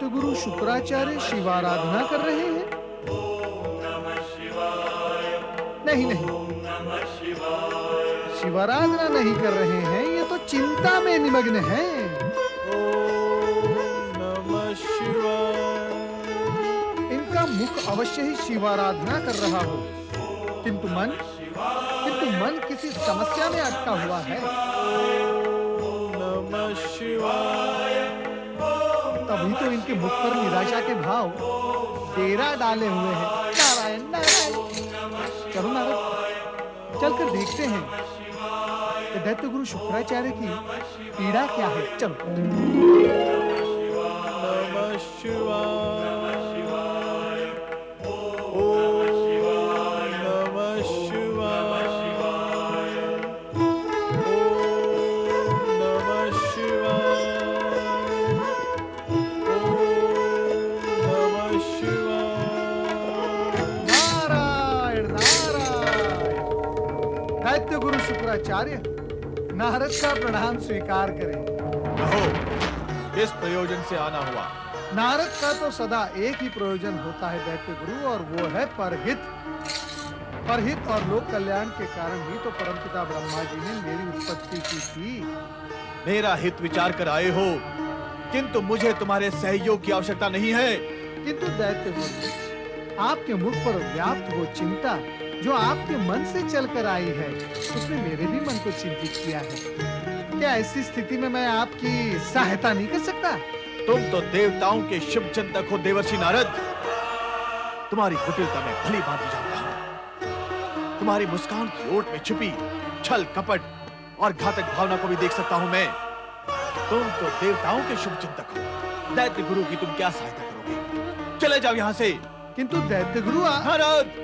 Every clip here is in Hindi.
दैत्य गुरु शुक्राचार्य शिवाराधना कर रहे हैं? नहीं नहीं, शिवाराधना नहीं कर रहे हैं, ये तो चिंता में निमग्न हैं। नमः शिवाय। इनका मुख अवश्य ही शिवाराधना कर रहा हो, किंतु मन किसी समस्या में अटका हुआ है। नमः शिवाय। तभी तो इनके मुख पर निराशा के भाव डेरा डाले हुए हैं। नारायण नारायण। चलो नारद, चलकर देखते हैं कि दैत्य गुरु शुक्राचार्य की पीड़ा क्या है। चलो। नमः शिवाय। दैत्य गुरु शुक्राचार्य, नारद का प्रणाम स्वीकार करें। कहो, किस प्रयोजन से आना हुआ? नारद का तो सदा एक ही प्रयोजन होता है दैत्य गुरु, और वो है परहित। परहित और लोक कल्याण के कारण ही तो परमपिता ब्रह्मा जी ने मेरी उत्पत्ति की थी। मेरा हित विचार कर आए हो, किंतु मुझे तुम्हारे सहयोग की आवश्यकता नहीं है। किंतु दैत्य गुरु, आपके मुख पर व्याप्त वो चिंता जो आपके मन से चलकर आई है, उसने मेरे भी मन को चिंतित किया है। क्या ऐसी स्थिति में मैं आपकी सहायता नहीं कर सकता? तुम तो देवताओं के शुभ चिंतक हो देवर्षि नारद। तुम्हारी कुटिलता में भली भांति जानता हूँ। तुम्हारी मुस्कान की ओट में छिपी छल कपट और घातक भावना को भी देख सकता हूँ मैं। तुम तो देवताओं के शुभ चिंतक हो, दैत्य गुरु की तुम क्या सहायता करोगे? चले जाओ यहाँ से। किंतु दैत्य गुरु नारद,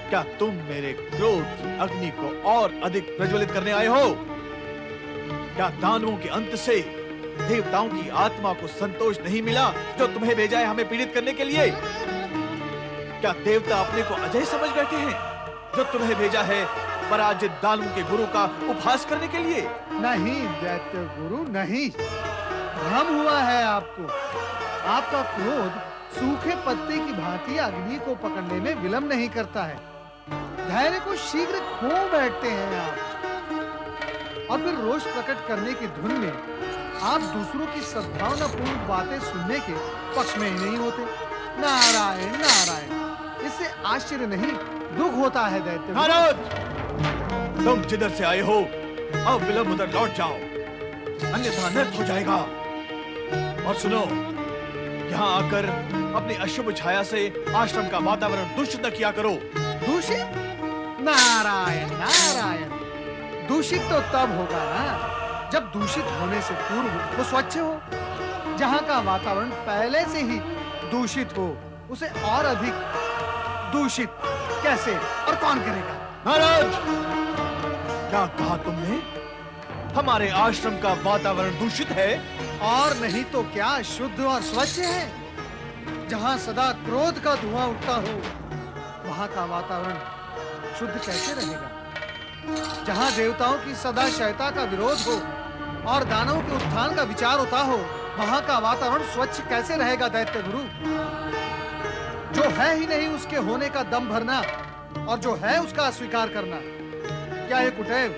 क्या तुम मेरे क्रोध की अग्नि को और अधिक प्रज्वलित करने आए हो? क्या दानवों के अंत से देवताओं की आत्मा को संतोष नहीं मिला जो तुम्हें भेजा है हमें पीड़ित करने के लिए? क्या देवता अपने को अजय समझ बैठे हैं जो तुम्हें भेजा है पराजित दानवों के गुरु का उपहास करने के लिए? नहीं दैत्य गुरु, नहीं। भ्रम हुआ है आपको। आपका क्रोध सूखे पत्ते की भांति अग्नि को पकड़ने में विलंब नहीं करता है। धैर्य को शीघ्र खो बैठते हैं आप, और फिर रोष प्रकट करने की धुन में आप दूसरों की सद्भावनापूर्ण बातें सुनने के पक्ष में ही नहीं होते। नारायण नारायण, इससे आश्चर्य नहीं दुख होता है दैत्य। नारद, तुम जिधर से आए हो अब विलंब उधर लौट जाओ, अन्यथा अनर्थ हो जाएगा। और सुनो, यहाँ आकर अपनी अशुभ छाया से आश्रम का वातावरण दूषित न किया करो। दूषित? नारायण नारायण, दूषित तो तब होगा ना जब दूषित होने से पूर्व वो स्वच्छ हो। जहाँ का वातावरण पहले से ही दूषित हो, उसे और अधिक दूषित कैसे और कौन करेगा? नारद, क्या कहा तुमने? हमारे आश्रम का वातावरण दूषित है? और नहीं तो क्या शुद्ध और स्वच्छ है। जहाँ सदा क्रोध का धुआं उठता हो, वहाँ का वातावरण शुद्ध कैसे रहेगा? जहाँ देवताओं की सदा शयता का विरोध हो और दानवों के उत्थान का विचार होता हो, वहाँ का वातावरण स्वच्छ कैसे रहेगा दैत्य गुरु? जो है ही नहीं उसके होने का दम भरना, और जो है उसका अस्वीकार करना, क्या ये कुटैव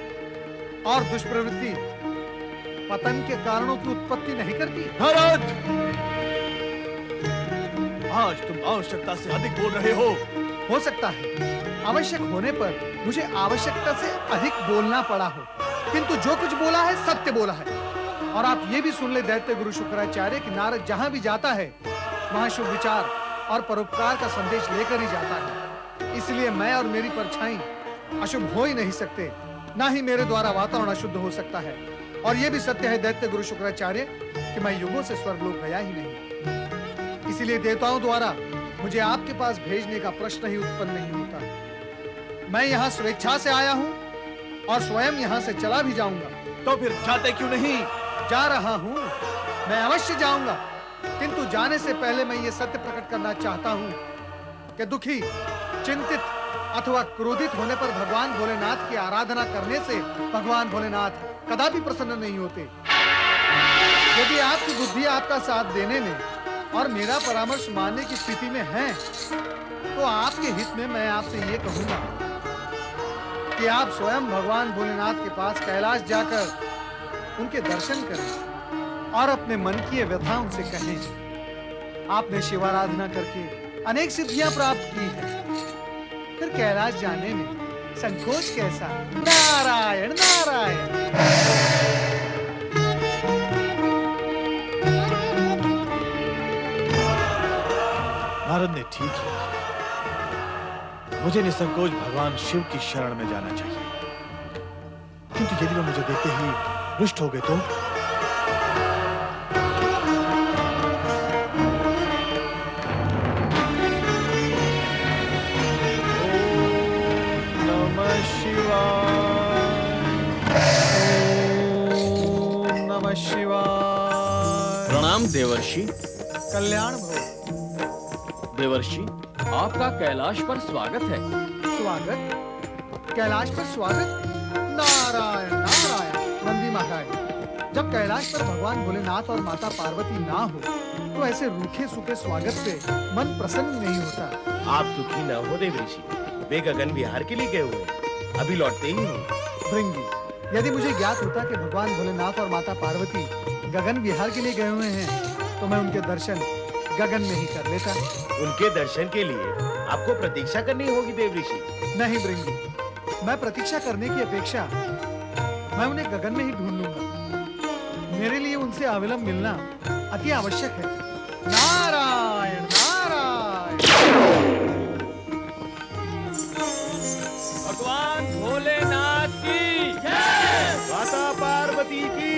और दुष्प्रवृत्ति पतन के कारणों की उत्पत्ति नहीं करती? नारद, आज तुम आवश्यकता से अधिक बोल रहे हो सकता है आवश्यक होने पर मुझे आवश्यकता से अधिक बोलना पड़ा हो, किंतु जो कुछ बोला है सत्य बोला है। और आप ये भी सुन ले दैत्य गुरु शुक्राचार्य कि नारद जहां भी जाता है वहां शुभ विचार और परोपकार का संदेश लेकर ही जाता है। इसलिए मैं और मेरी परछाई अशुभ हो ही नहीं सकते, ना ही मेरे द्वारा वातावरण अशुद्ध हो सकता है। और यह भी सत्य है दैत्य गुरु शुक्राचार्य कि मैं युगों से स्वर्गलोक गया ही नहीं। इसलिए देवताओं द्वारा मुझे आपके पास भेजने का प्रश्न ही उत्पन्न नहीं होता। मैं यहाँ स्वेच्छा से आया हूँ और स्वयं यहाँ से चला भी जाऊंगा। तो फिर जाते क्यों नहीं? जा रहा हूँ, मैं अवश्य जाऊंगा, किंतु जाने से पहले मैं ये सत्य प्रकट करना चाहता हूँ कि दुखी, चिंतित अथवा क्रोधित होने पर भगवान भोलेनाथ की आराधना करने से भगवान भोलेनाथ कदापि प्रसन्न नहीं होते। यदि आपकी बुद्धि आपका साथ देने में और मेरा परामर्श मानने की स्थिति में है, तो आपके हित में मैं आपसे ये कहूंगा कि आप स्वयं भगवान भोलेनाथ के पास कैलाश जाकर उनके दर्शन करें और अपने मन की ये व्यथा उनसे कहें। आपने शिवाराधना करके अनेक सिद्धियां प्राप्त की हैं, फिर कैलाश जाने में संकोच कैसा? नारायण नारायण। नारद ने ठीक किया। मुझे निसंकोच भगवान शिव की शरण में जाना चाहिए, किंतु यदि वे मुझे देखते ही रुष्ट हो गए तो? ओम नमः शिवाय। ओम नमः शिवाय। प्रणाम देवर्षि। कल्याण भव। देवर्षि, आपका कैलाश पर स्वागत है। स्वागत? कैलाश पर स्वागत? नारायण नारायण। नंदी महाराज, जब कैलाश पर भगवान भोलेनाथ और माता पार्वती ना हो तो ऐसे रूखे सूखे स्वागत से मन प्रसन्न नहीं होता। आप दुखी न हो देवऋषि, वे गगन विहार के लिए गए हुए हैं, अभी लौटते ही होंगे। भृंगी, यदि मुझे ज्ञात होता कि भगवान भोलेनाथ और माता पार्वती गगन विहार के लिए गए हुए हैं तो मैं उनके दर्शन गगन में ही कर लेता। उनके दर्शन के लिए आपको प्रतीक्षा करनी होगी देवऋषि। नहीं भृंगी, मैं प्रतीक्षा करने की अपेक्षा मैं उन्हें गगन में ही ढूंढ लूंगा। मेरे लिए उनसे अविलंब मिलना अति आवश्यक है। नारायण नारायण। भगवान भोलेनाथ की जय। माता पार्वती की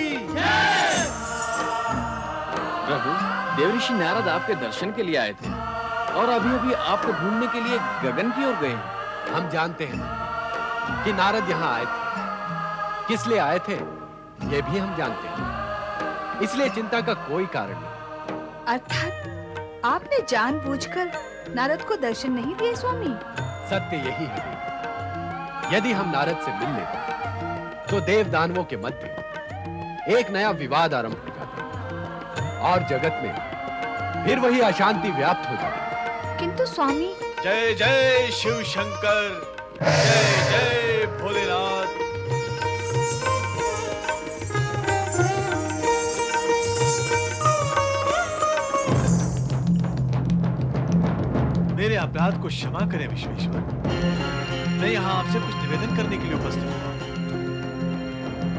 प्रभु, देवर्षि नारद आपके दर्शन के लिए आए थे और अभी-अभी आपको ढूंढने के लिए गगन की ओर गए हैं। हम जानते हैं कि नारद यहाँ आए थे, किस लिए आए थे ये भी हम जानते हैं, इसलिए चिंता का कोई कारण नहीं। अर्थात आपने जानबूझकर नारद को दर्शन नहीं दिए स्वामी? सत्य यही है देवी। यदि हम नारद से मिल लेते तो देव दानवों के मध्य एक नया विवाद आरंभ हो जाता और जगत में फिर वही अशांति व्याप्त हो जाती। किंतु स्वामी, जय जय शिव शंकर, जय जय भोलेनाथ। मेरे अपराध को क्षमा करें विश्वेश्वर। मैं यहाँ आपसे कुछ निवेदन करने के लिए उपस्थित हूँ।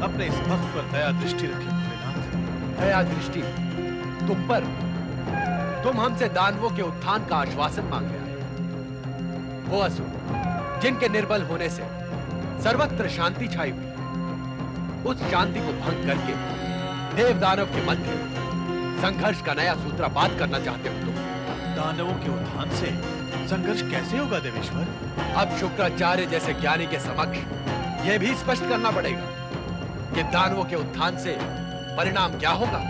अपने इस भक्त पर दया दृष्टि रखें भोलेनाथ। दया दृष्टि तुम पर? तुम हमसे दानवों के उत्थान का आश्वासन मांग रहे हैं। वो असुर जिनके निर्बल होने से सर्वत्र शांति छाई हुई, उस शांति को भंग करके देव दानव के मध्य संघर्ष का नया सूत्रपात करना चाहते हो तुम। दानवों के उत्थान से संघर्ष कैसे होगा देवेश्वर? अब शुक्राचार्य जैसे ज्ञानी के समक्ष यह भी स्पष्ट करना पड़ेगा कि दानवों के उत्थान से परिणाम क्या होगा।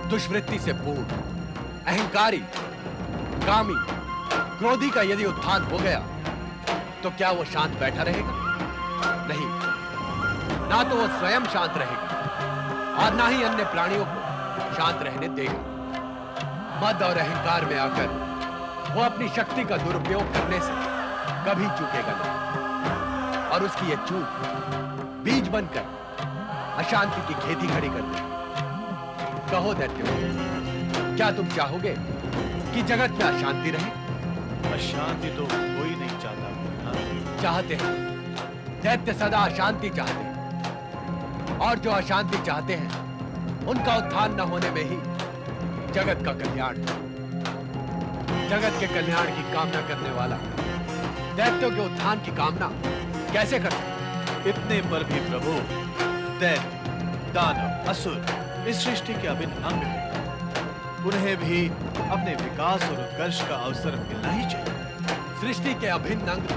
दुष्वृत्ति से पूर्ण, अहंकारी, कामी, क्रोधी का यदि उत्थान हो गया तो क्या वो शांत बैठा रहेगा? नहीं, ना तो वो स्वयं शांत रहेगा और ना ही अन्य प्राणियों को शांत रहने देगा। मद और अहंकार में आकर वो अपनी शक्ति का दुरुपयोग करने से कभी चूकेगा नहीं और उसकी ये चूक बीज बनकर अशांति की खेती खड़ी कर देगी। कहो दैत्यो, क्या तुम चाहोगे कि जगत में अशांति रहे? अशांति तो कोई नहीं चाहता भोलेनाथ। चाहते हैं, दैत्य सदा अशांति चाहते हैं और जो अशांति चाहते हैं उनका उत्थान न होने में ही जगत का कल्याण है। जगत के कल्याण की कामना करने वाला दैत्यों के उत्थान की कामना कैसे कर सकता? इतने पर भी प्रभु, दैत्य, दानव, असुर इस सृष्टि के अभिन्न अंग हैं। उन्हें भी अपने विकास और उत्कर्ष का अवसर मिलना ही चाहिए। सृष्टि के अभिन्न अंग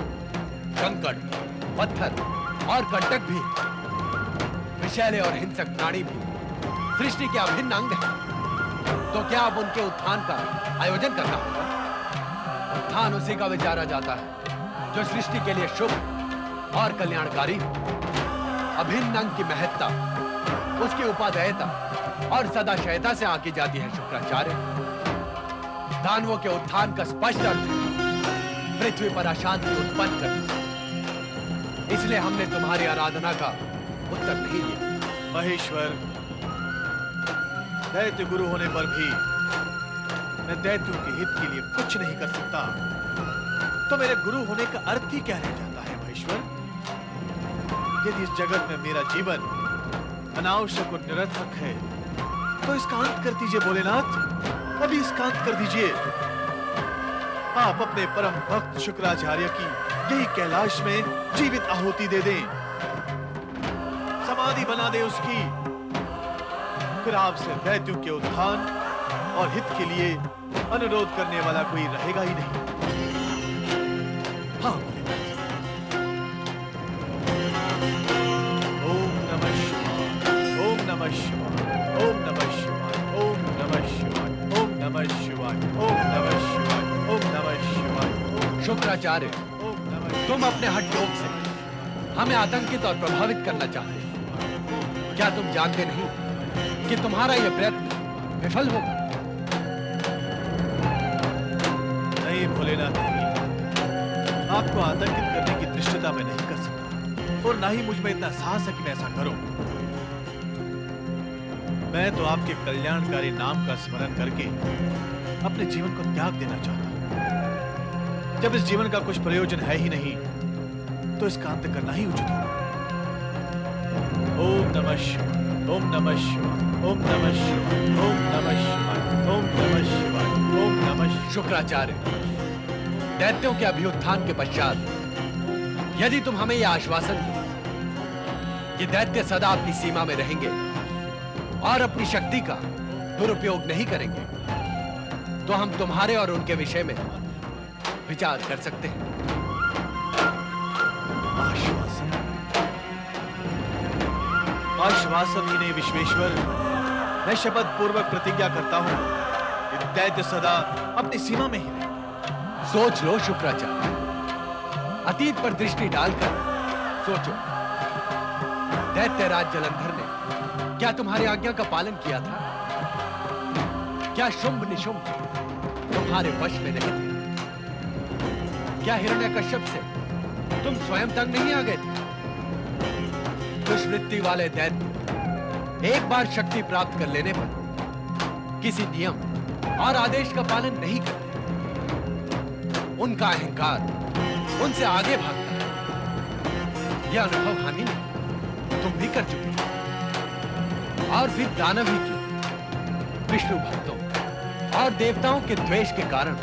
कंकड़, पत्थर और कंटक भी, विषैले और हिंसक प्राणी भी सृष्टि के अभिन्न अंग हैं। तो क्या अब उनके उत्थान का आयोजन करना होगा? उत्थान उसी का विचारा जाता है जो सृष्टि के लिए शुभ और कल्याणकारी हो। अभिन्न अंग की महत्ता उसकी उपादेयता और सदाशयता से आकी जाती है शुक्राचार्य। दानवों के उत्थान का स्पष्ट अर्थ है पृथ्वी पर अशांति उत्पन्न करना। इसलिए हमने तुम्हारी आराधना का उत्तर नहीं दिया। महेश्वर, दैत्य गुरु होने पर भी मैं दैत्यों के हित के लिए कुछ नहीं कर सकता, तो मेरे गुरु होने का अर्थ ही क्या रह जाता है महेश्वर? यदि इस जगत में मेरा जीवन अनावश्यक और निरर्थक है, तो इसका अंत कर दीजिए भोलेनाथ, अभी इसका अंत कर दीजिए। आप अपने परम भक्त शुक्राचार्य की यही कैलाश में जीवित आहुति दे दें, समाधि बना दे उसकी, फिर आपसे दैत्यों के उत्थान और हित के लिए अनुरोध करने वाला कोई रहेगा ही नहीं। हाँ भोलेनाथ। ओम नमः शिवाय, ओम नमः शिवाय, ओम नमः शिवाय, ओम नमः शिवाय, ओम नमः शिवाय, ओम नमः शिवाय, ओम नमः शिवाय। शुक्राचार्य, ओम नमः तुम अपने हठ योग से हमें आतंकित और प्रभावित करना चाहते हो। क्या तुम जानते नहीं कि तुम्हारा यह प्रयत्न विफल होगा? नहीं भोलेनाथ, नहीं। आपको आतंकित करने की दृष्टता मैं नहीं कर सकता, और ना ही मुझ में इतना साहस है कि मैं ऐसा करूं। मैं तो आपके कल्याणकारी नाम का स्मरण करके अपने जीवन को त्याग देना चाहता हूं। जब इस जीवन का कुछ प्रयोजन है ही नहीं, तो इसका अंत करना ही उचित होगा। ओम नमः शिवाय, ओम नमः शिवाय, ओम नमः शिवाय, ओम नमः शिवाय, ओम नमः शिवाय, ओम नमः शिवाय। शुक्राचार्य, दैत्यों के अभ्युत्थान के पश्चात यदि तुम हमें यह आश्वासन दो कि दैत्य सदा अपनी सीमा में रहेंगे और अपनी शक्ति का दुरुपयोग नहीं करेंगे, तो हम तुम्हारे और उनके विषय में विचार कर सकते हैं। आश्वासन, आश्वासन ही नहीं विश्वेश्वर, मैं शपथ पूर्वक प्रतिज्ञा करता हूं कि दैत्य सदा अपनी सीमा में ही रहे। सोच लो शुक्राचार्य, अतीत पर दृष्टि डालकर सोचो। दैत्यराज जलंधर ने क्या तुम्हारी आज्ञा का पालन किया था? क्या शुंभ निशुंभ तुम्हारे वश में नहीं थे? क्या हिरण्यकश्यप से तुम स्वयं तंग नहीं आ गए थे? दुष्वृत्ति वाले दैत्य एक बार शक्ति प्राप्त कर लेने पर किसी नियम और आदेश का पालन नहीं करते। उनका अहंकार उनसे आगे भागता है। यह अनुभव हम ही नहीं, तुम भी कर चुके हो। और फिर दानव ही क्यों, विष्णु भक्तों और देवताओं के द्वेष के कारण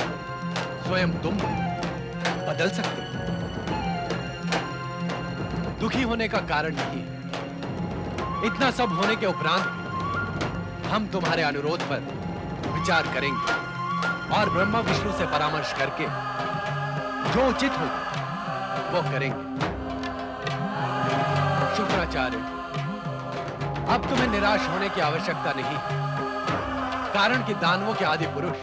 स्वयं तुम बदल सकते हो। दुखी होने का कारण नहीं है। इतना सब होने के उपरांत भी हम तुम्हारे अनुरोध पर विचार करेंगे और ब्रह्मा विष्णु से परामर्श करके जो उचित होगा वो करेंगे। शुक्राचार्य, अब तुम्हें निराश होने की आवश्यकता नहीं, कारण कि दानवों के आदि पुरुष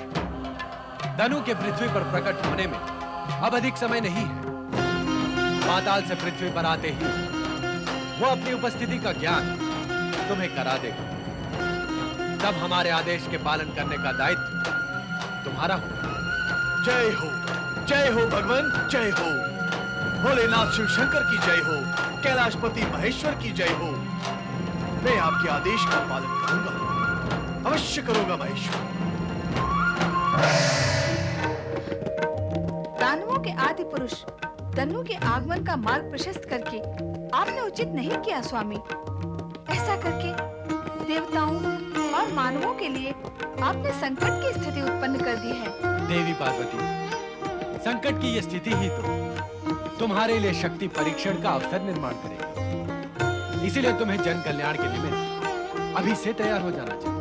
धनु के पृथ्वी पर प्रकट होने में अब अधिक समय नहीं है। पाताल से पृथ्वी पर आते ही वो अपनी उपस्थिति का ज्ञान तुम्हें करा देगा। तब हमारे आदेश के पालन करने का दायित्व तुम्हारा होगा। जय हो भगवान, जय हो। भोलेनाथ शिव शंकर की जय हो, कैलाशपति महेश्वर की जय हो। मैं आपके आदेश का पालन करूंगा, अवश्य करूंगा महेश्वर। दानवों के आदि पुरुष धनु के आगमन का मार्ग प्रशस्त करके आपने उचित नहीं किया स्वामी। ऐसा करके देवताओं और मानवों के लिए आपने संकट की स्थिति उत्पन्न कर दी है। देवी पार्वती, संकट की यह स्थिति ही तो तुम्हारे लिए शक्ति परीक्षण का अवसर निर्माण करेगी। इसीलिए तुम्हें जन कल्याण के निमित्त अभी से तैयार हो जाना चाहिए।